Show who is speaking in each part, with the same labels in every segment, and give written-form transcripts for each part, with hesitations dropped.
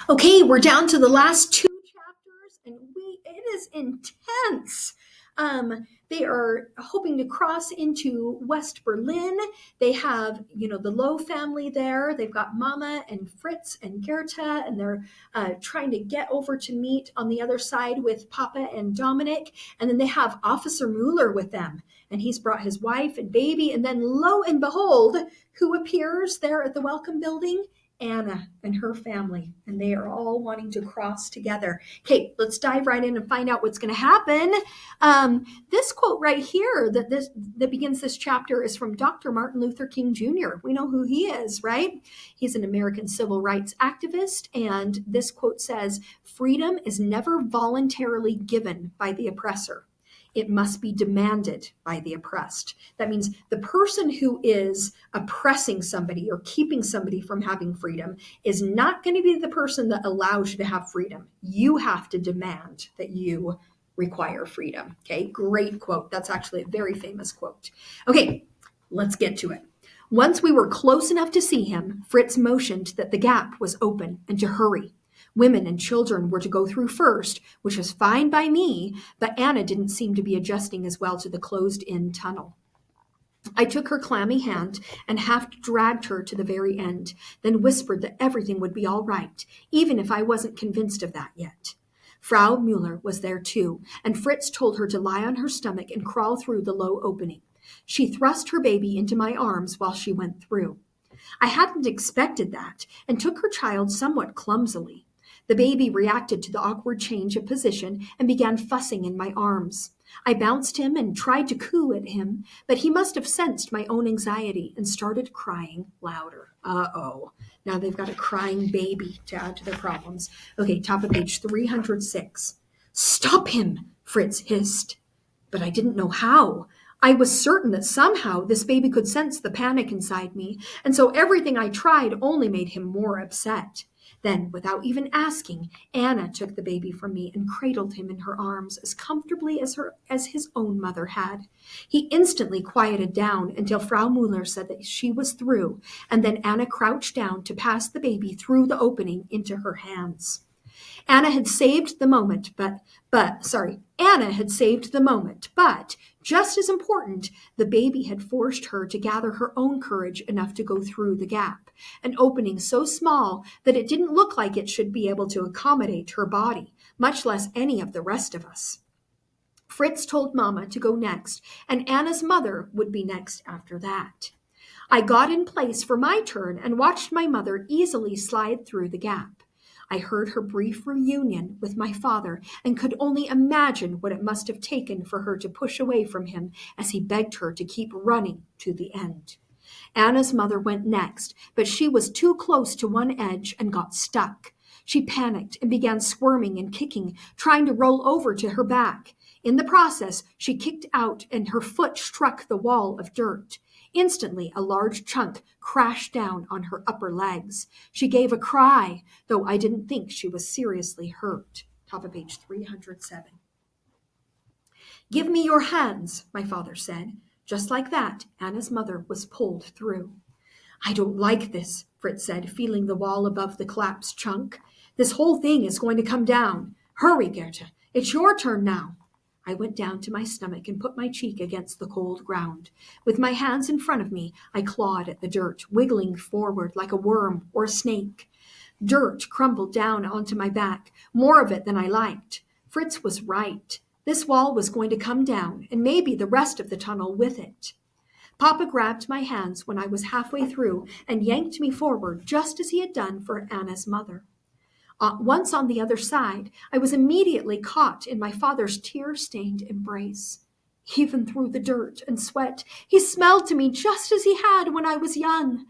Speaker 1: Okay, we're down to the last two chapters, and it is intense. They are hoping to cross into West Berlin. They have, the Lowe family there. They've got Mama and Fritz and Gerta, and they're trying to get over to meet on the other side with Papa and Dominic. And then they have Officer Mueller with them, and he's brought his wife and baby. And then, lo and behold, who appears there at the welcome building? Anna and her family, and they are all wanting to cross together. Okay, let's dive right in and find out what's going to happen. This quote right here that begins this chapter is from Dr. Martin Luther King Jr. We know who he is, right? He's an American civil rights activist, and this quote says, "Freedom is never voluntarily given by the oppressor. It must be demanded by the oppressed." That means the person who is oppressing somebody or keeping somebody from having freedom is not going to be the person that allows you to have freedom. You have to demand that you require freedom. Okay, great quote. That's actually a very famous quote. Okay, let's get to it. Once we were close enough to see him, Fritz motioned that the gap was open and to hurry. Women and children were to go through first, which was fine by me, but Anna didn't seem to be adjusting as well to the closed-in tunnel. I took her clammy hand and half dragged her to the very end, then whispered that everything would be all right, even if I wasn't convinced of that yet. Frau Mueller was there too, and Fritz told her to lie on her stomach and crawl through the low opening. She thrust her baby into my arms while she went through. I hadn't expected that, and took her child somewhat clumsily. The baby reacted to the awkward change of position and began fussing in my arms. I bounced him and tried to coo at him, but he must have sensed my own anxiety and started crying louder. Uh-oh. Now they've got a crying baby to add to their problems. Okay, top of page 306. "Stop him," Fritz hissed. But I didn't know how. I was certain that somehow this baby could sense the panic inside me, and so everything I tried only made him more upset. Then, without even asking, Anna took the baby from me and cradled him in her arms as comfortably as his own mother had. He instantly quieted down until Frau Mueller said that she was through, and then Anna crouched down to pass the baby through the opening into her hands. Anna had saved the moment, Anna had saved the moment, but just as important, the baby had forced her to gather her own courage enough to go through the gap, an opening so small that it didn't look like it should be able to accommodate her body, much less any of the rest of us. Fritz told Mama to go next, and Anna's mother would be next after that. I got in place for my turn and watched my mother easily slide through the gap. I heard her brief reunion with my father and could only imagine what it must have taken for her to push away from him as he begged her to keep running to the end. Anna's mother went next, but she was too close to one edge and got stuck. She panicked and began squirming and kicking, trying to roll over to her back. In the process, she kicked out and her foot struck the wall of dirt. Instantly, a large chunk crashed down on her upper legs. She gave a cry, though I didn't think she was seriously hurt. Top of page 307. "Give me your hands," my father said. Just like that, Anna's mother was pulled through. "I don't like this," Fritz said, feeling the wall above the collapsed chunk. "This whole thing is going to come down. Hurry, Gerta. It's your turn now." I went down to my stomach and put my cheek against the cold ground. With my hands in front of me, I clawed at the dirt, wiggling forward like a worm or a snake. Dirt crumbled down onto my back, more of it than I liked. Fritz was right. This wall was going to come down, and maybe the rest of the tunnel with it. Papa grabbed my hands when I was halfway through and yanked me forward just as he had done for Anna's mother. Once on the other side, I was immediately caught in my father's tear-stained embrace. Even through the dirt and sweat, he smelled to me just as he had when I was young.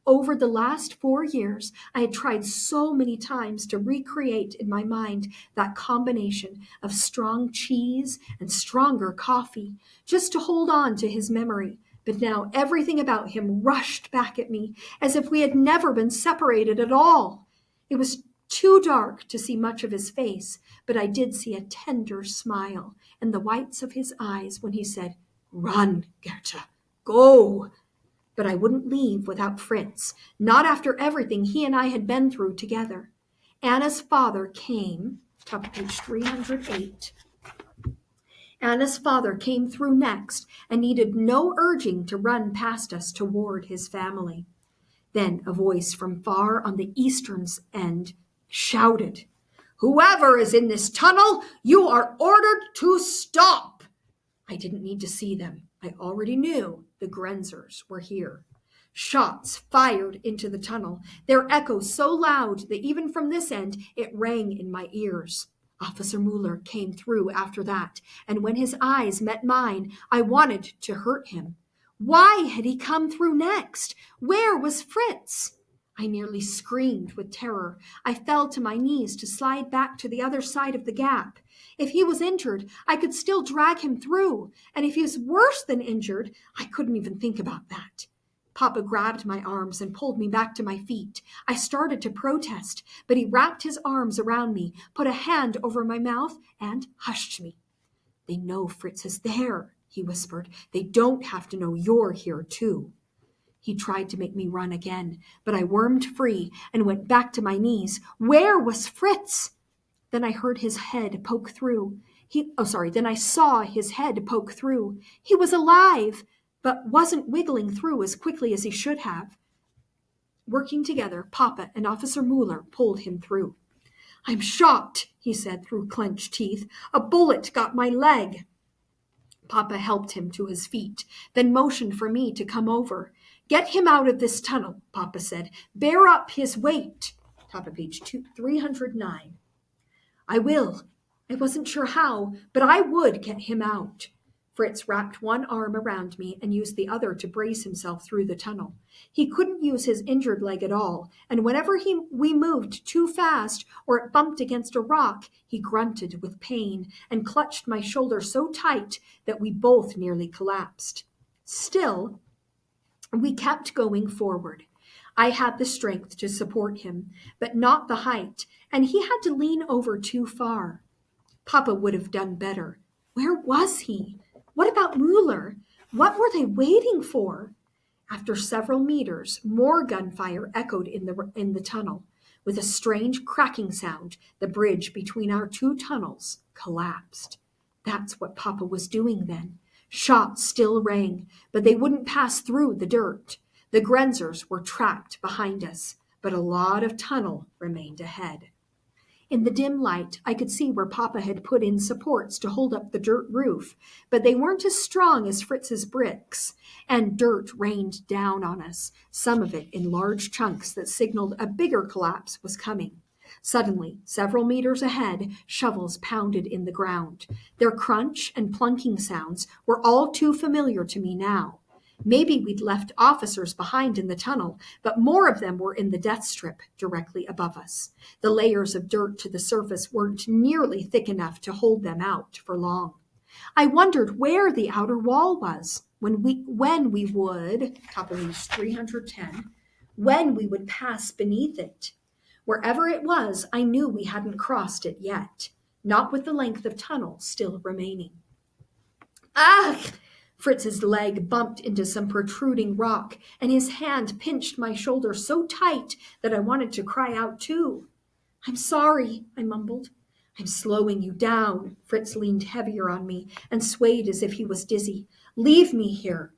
Speaker 1: Over the last 4 years, I had tried so many times to recreate in my mind that combination of strong cheese and stronger coffee, just to hold on to his memory. But now everything about him rushed back at me as if we had never been separated at all. It was too dark to see much of his face, but I did see a tender smile and the whites of his eyes when he said, "Run, Gerta, go." But I wouldn't leave without Fritz, not after everything he and I had been through together. Anna's father came, top of page 308. Anna's father came through next and needed no urging to run past us toward his family. Then a voice from far on the eastern end shouted, "Whoever is in this tunnel, you are ordered to stop." I didn't need to see them. I already knew the Grenzers were here. Shots fired into the tunnel, their echo so loud that even from this end it rang in my ears. Officer Mueller came through after that, and when his eyes met mine, I wanted to hurt him. Why had he come through next? Where was Fritz? I nearly screamed with terror. I fell to my knees to slide back to the other side of the gap. If he was injured, I could still drag him through, and if he was worse than injured, I couldn't even think about that. Papa grabbed my arms and pulled me back to my feet. I started to protest, but he wrapped his arms around me, put a hand over my mouth, and hushed me. "They know Fritz is there," he whispered. "They don't have to know you're here, too." He tried to make me run again, but I wormed free and went back to my knees. Where was Fritz? Then I heard his head poke through. Then I saw his head poke through. He was alive, but wasn't wiggling through as quickly as he should have. Working together, Papa and Officer Mueller pulled him through. "I'm shot," he said through clenched teeth. "A bullet got my leg." Papa helped him to his feet, then motioned for me to come over. "Get him out of this tunnel," Papa said. "Bear up his weight." Top of page 309. "I will." I wasn't sure how, but I would get him out. Fritz wrapped one arm around me and used the other to brace himself through the tunnel. He couldn't use his injured leg at all, and whenever we moved too fast or it bumped against a rock, he grunted with pain and clutched my shoulder so tight that we both nearly collapsed. Still, we kept going forward. I had the strength to support him, but not the height, and he had to lean over too far. Papa would have done better. Where was he? What about Mueller? What were they waiting for? After several meters, more gunfire echoed in the tunnel. With a strange cracking sound, the bridge between our two tunnels collapsed. That's what Papa was doing then. Shots still rang, but they wouldn't pass through the dirt. The Grenzers were trapped behind us, but a lot of tunnel remained ahead. In the dim light, I could see where Papa had put in supports to hold up the dirt roof, but they weren't as strong as Fritz's bricks, and dirt rained down on us, some of it in large chunks that signaled a bigger collapse was coming. Suddenly, several meters ahead, shovels pounded in the ground. Their crunch and plunking sounds were all too familiar to me now. Maybe we'd left officers behind in the tunnel, but more of them were in the death strip directly above us. The layers of dirt to the surface weren't nearly thick enough to hold them out for long. I wondered where the outer wall was when we would, top of page 310, when we would pass beneath it. Wherever it was, I knew we hadn't crossed it yet, not with the length of tunnel still remaining. "Ah!" Fritz's leg bumped into some protruding rock, and his hand pinched my shoulder so tight that I wanted to cry out too. "I'm sorry," I mumbled. "I'm slowing you down." Fritz leaned heavier on me and swayed as if he was dizzy. "Leave me here."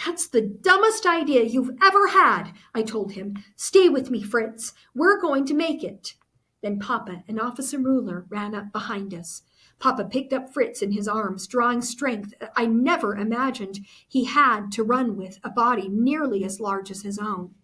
Speaker 1: "That's the dumbest idea you've ever had," I told him. "Stay with me, Fritz. We're going to make it." Then Papa and Officer Mueller ran up behind us. Papa picked up Fritz in his arms, drawing strength I never imagined he had to run with a body nearly as large as his own.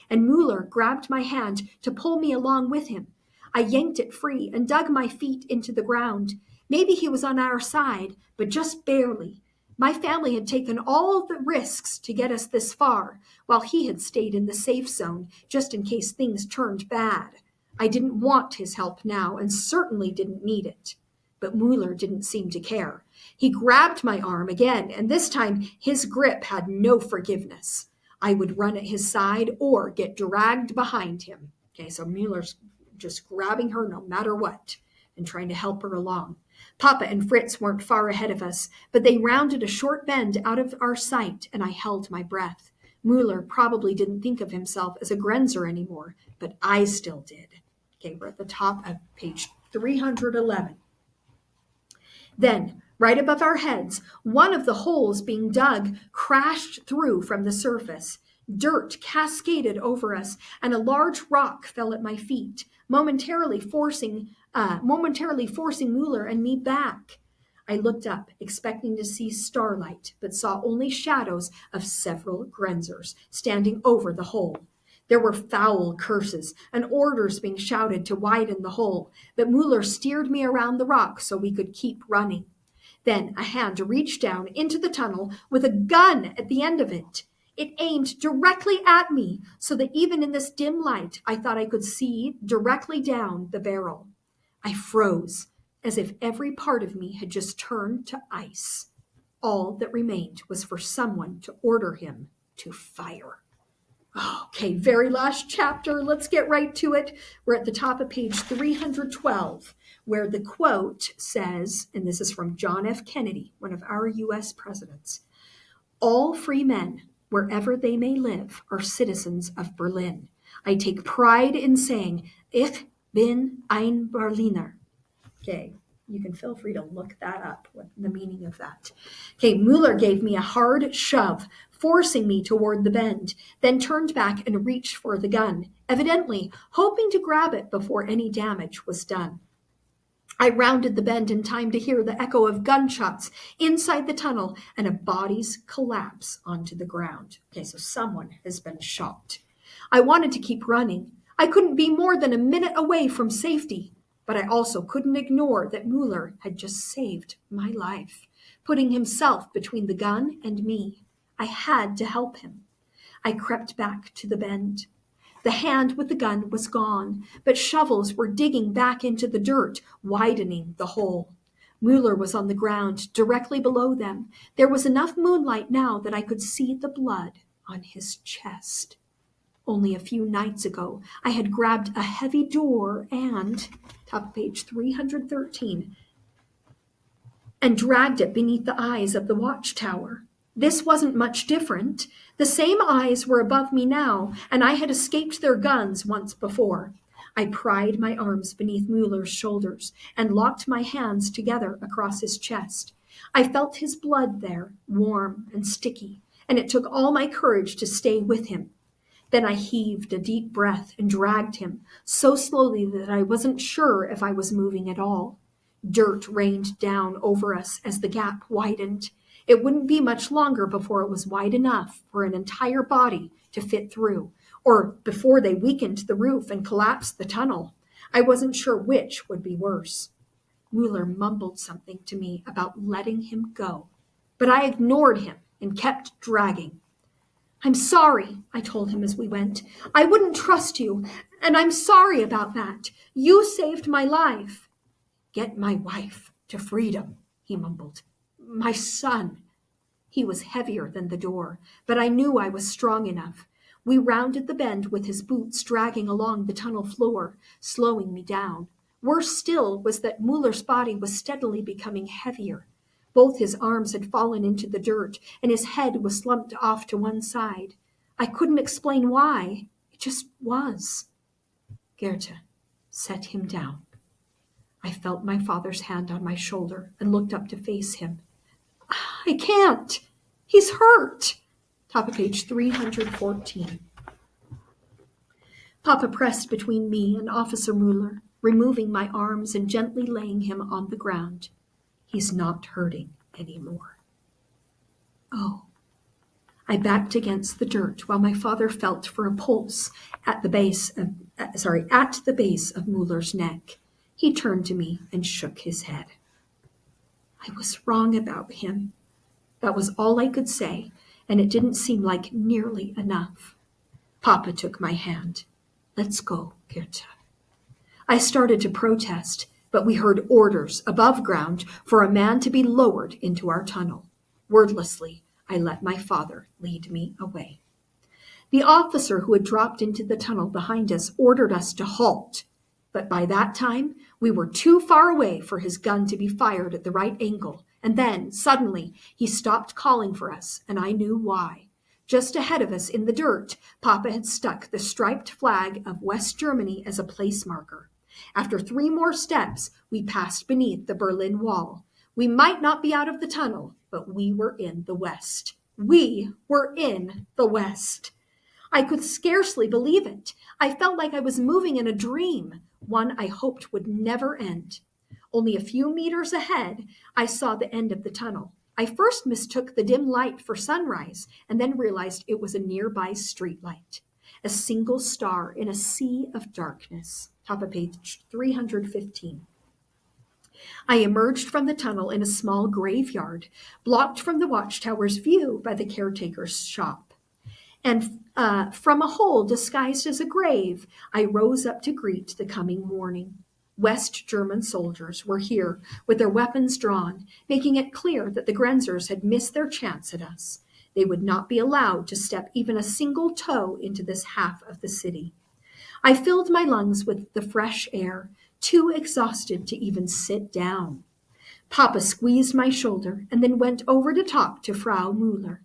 Speaker 1: And Mueller grabbed my hand to pull me along with him. I yanked it free and dug my feet into the ground. Maybe he was on our side, but just barely. My family had taken all the risks to get us this far, while he had stayed in the safe zone just in case things turned bad. I didn't want his help now and certainly didn't need it. But Mueller didn't seem to care. He grabbed my arm again, and this time his grip had no forgiveness. I would run at his side or get dragged behind him. Okay, so Mueller's just grabbing her no matter what and trying to help her along. Papa and Fritz weren't far ahead of us, but they rounded a short bend out of our sight, and I held my breath. Mueller probably didn't think of himself as a Grenzer anymore, but I still did. Okay, we're at the top of page 311. Then, right above our heads, one of the holes being dug crashed through from the surface. Dirt cascaded over us, and a large rock fell at my feet, momentarily forcing Mueller and me back. I looked up, expecting to see starlight, but saw only shadows of several Grenzers standing over the hole. There were foul curses and orders being shouted to widen the hole, but Mueller steered me around the rock so we could keep running. Then a hand reached down into the tunnel with a gun at the end of it. It aimed directly at me, so that even in this dim light, I thought I could see directly down the barrel. I froze, as if every part of me had just turned to ice. All that remained was for someone to order him to fire. Okay, very last chapter. Let's get right to it. We're at the top of page 312, where the quote says, and this is from John F. Kennedy, one of our U.S. presidents, "All free men, wherever they may live, are citizens of Berlin. I take pride in saying, ich bin ein Berliner." Okay, you can feel free to look that up, what the meaning of that. Okay, Mueller gave me a hard shove, forcing me toward the bend, then turned back and reached for the gun, evidently hoping to grab it before any damage was done. I rounded the bend in time to hear the echo of gunshots inside the tunnel and a body's collapse onto the ground. Okay, so someone has been shot. I wanted to keep running. I couldn't be more than a minute away from safety, but I also couldn't ignore that Mueller had just saved my life, putting himself between the gun and me. I had to help him. I crept back to the bend. The hand with the gun was gone, but shovels were digging back into the dirt, widening the hole. Mueller was on the ground directly below them. There was enough moonlight now that I could see the blood on his chest. Only a few nights ago, I had grabbed a heavy door and, top of page 313, and dragged it beneath the eyes of the watchtower. This wasn't much different. The same eyes were above me now, and I had escaped their guns once before. I pried my arms beneath Mueller's shoulders and locked my hands together across his chest. I felt his blood there, warm and sticky, and it took all my courage to stay with him. Then I heaved a deep breath and dragged him, so slowly that I wasn't sure if I was moving at all. Dirt rained down over us as the gap widened. It wouldn't be much longer before it was wide enough for an entire body to fit through, or before they weakened the roof and collapsed the tunnel. I wasn't sure which would be worse. Mueller mumbled something to me about letting him go, but I ignored him and kept dragging. "I'm sorry," I told him as we went. "I wouldn't trust you, and I'm sorry about that. You saved my life." "Get my wife to freedom," he mumbled. "My son." He was heavier than the door, but I knew I was strong enough. We rounded the bend with his boots dragging along the tunnel floor, slowing me down. Worse still was that Mueller's body was steadily becoming heavier. Both his arms had fallen into the dirt, and his head was slumped off to one side. I couldn't explain why. It just was. "Goethe, set him down." I felt my father's hand on my shoulder and looked up to face him. "I can't. He's hurt." Top of page 314. Papa pressed between me and Officer Mueller, removing my arms and gently laying him on the ground. "He's not hurting anymore." Oh. I backed against the dirt while my father felt for a pulse at the base of Mueller's neck. He turned to me and shook his head. I was wrong about him. That was all I could say, and it didn't seem like nearly enough. Papa took my hand. "Let's go, Goethe." I started to protest, but we heard orders above ground for a man to be lowered into our tunnel. Wordlessly, I let my father lead me away. The officer who had dropped into the tunnel behind us ordered us to halt, but by that time, we were too far away for his gun to be fired at the right angle, and then, suddenly, he stopped calling for us, and I knew why. Just ahead of us in the dirt, Papa had stuck the striped flag of West Germany as a place marker. After 3 more steps, we passed beneath the Berlin Wall. We might not be out of the tunnel, but we were in the West. We were in the West. I could scarcely believe it. I felt like I was moving in a dream, one I hoped would never end. Only a few meters ahead, I saw the end of the tunnel. I first mistook the dim light for sunrise and then realized it was a nearby streetlight. A single star in a sea of darkness. Top of page 315. I emerged from the tunnel in a small graveyard, blocked from the watchtower's view by the caretaker's shop. And from a hole disguised as a grave, I rose up to greet the coming morning. West German soldiers were here with their weapons drawn, making it clear that the Grenzers had missed their chance at us. They would not be allowed to step even a single toe into this half of the city. I filled my lungs with the fresh air, too exhausted to even sit down. Papa squeezed my shoulder and then went over to talk to Frau Müller.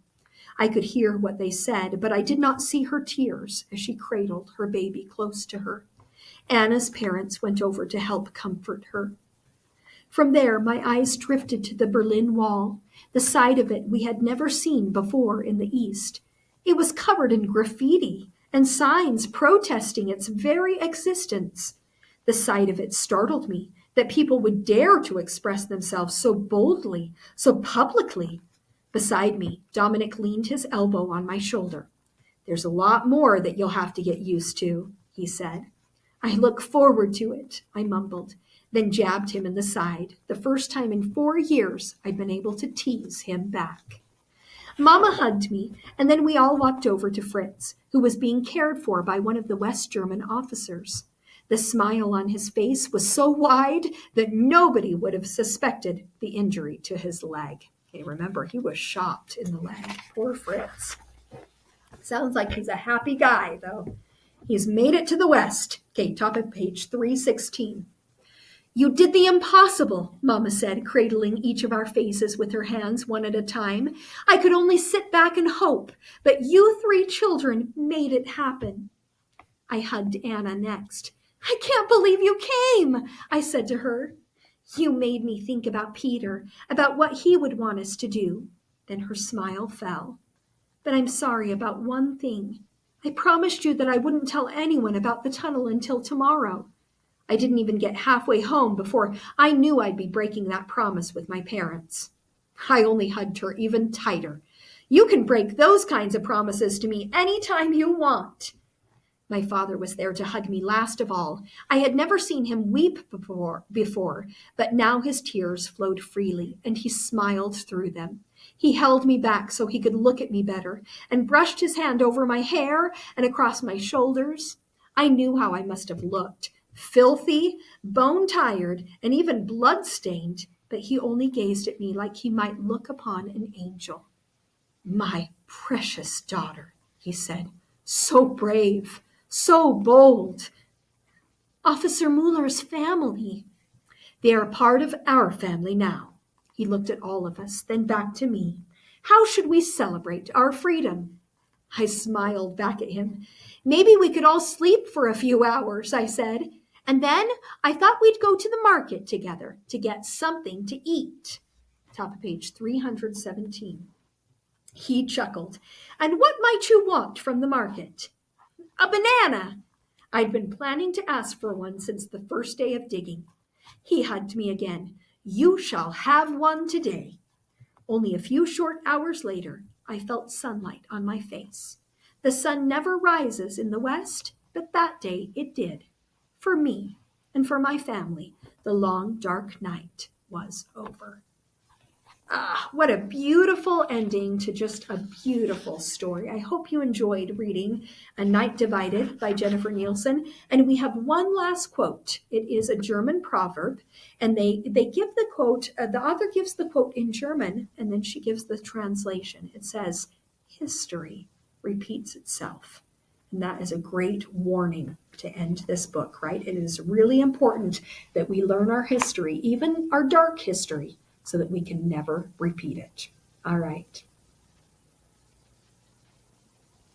Speaker 1: I could hear what they said, but I did not see her tears as she cradled her baby close to her. Anna's parents went over to help comfort her. From there, my eyes drifted to the Berlin Wall, the side of it we had never seen before in the East. It was covered in graffiti and signs protesting its very existence. The sight of it startled me, that people would dare to express themselves so boldly, so publicly. Beside me, Dominic leaned his elbow on my shoulder. "There's a lot more that you'll have to get used to," he said. "I look forward to it," I mumbled, then jabbed him in the side, the first time in 4 years I'd been able to tease him back. Mama hugged me, and then we all walked over to Fritz, who was being cared for by one of the West German officers. The smile on his face was so wide that nobody would have suspected the injury to his leg. Okay, remember, he was shot in the leg. Poor Fritz. Sounds like he's a happy guy, though. He's made it to the West. Okay, top of page 316. "You did the impossible," Mama said, cradling each of our faces with her hands one at a time. "I could only sit back and hope, but you 3 children made it happen." I hugged Anna next. "I can't believe you came," I said to her. "You made me think about Peter, about what he would want us to do." Then her smile fell. "But I'm sorry about one thing. I promised you that I wouldn't tell anyone about the tunnel until tomorrow. I didn't even get halfway home before I knew I'd be breaking that promise with my parents." I only hugged her even tighter. "You can break those kinds of promises to me anytime you want." My father was there to hug me last of all. I had never seen him weep before, but now his tears flowed freely, and he smiled through them. He held me back so he could look at me better, and brushed his hand over my hair and across my shoulders. I knew how I must have looked, filthy, bone-tired, and even blood-stained, but he only gazed at me like he might look upon an angel. "My precious daughter," he said, "so brave, so bold. Officer Muller's family. They are part of our family now." He looked at all of us, then back to me. "How should we celebrate our freedom?" I smiled back at him. "Maybe we could all sleep for a few hours," I said. "And then I thought we'd go to the market together to get something to eat." Top of page 317. He chuckled. "And what might you want from the market?" "A banana." I'd been planning to ask for one since the first day of digging. He hugged me again. "You shall have one today." Only a few short hours later, I felt sunlight on my face. The sun never rises in the West, but that day it did. For me and for my family, the long, dark night was over. Ah, what a beautiful ending to just a beautiful story. I hope you enjoyed reading A Night Divided by Jennifer Nielsen. And we have one last quote. It is a German proverb, and they give the quote, the author gives the quote in German, and then she gives the translation. It says, "History repeats itself." And that is a great warning to end this book, right? It is really important that we learn our history, even our dark history, so that we can never repeat it. All right.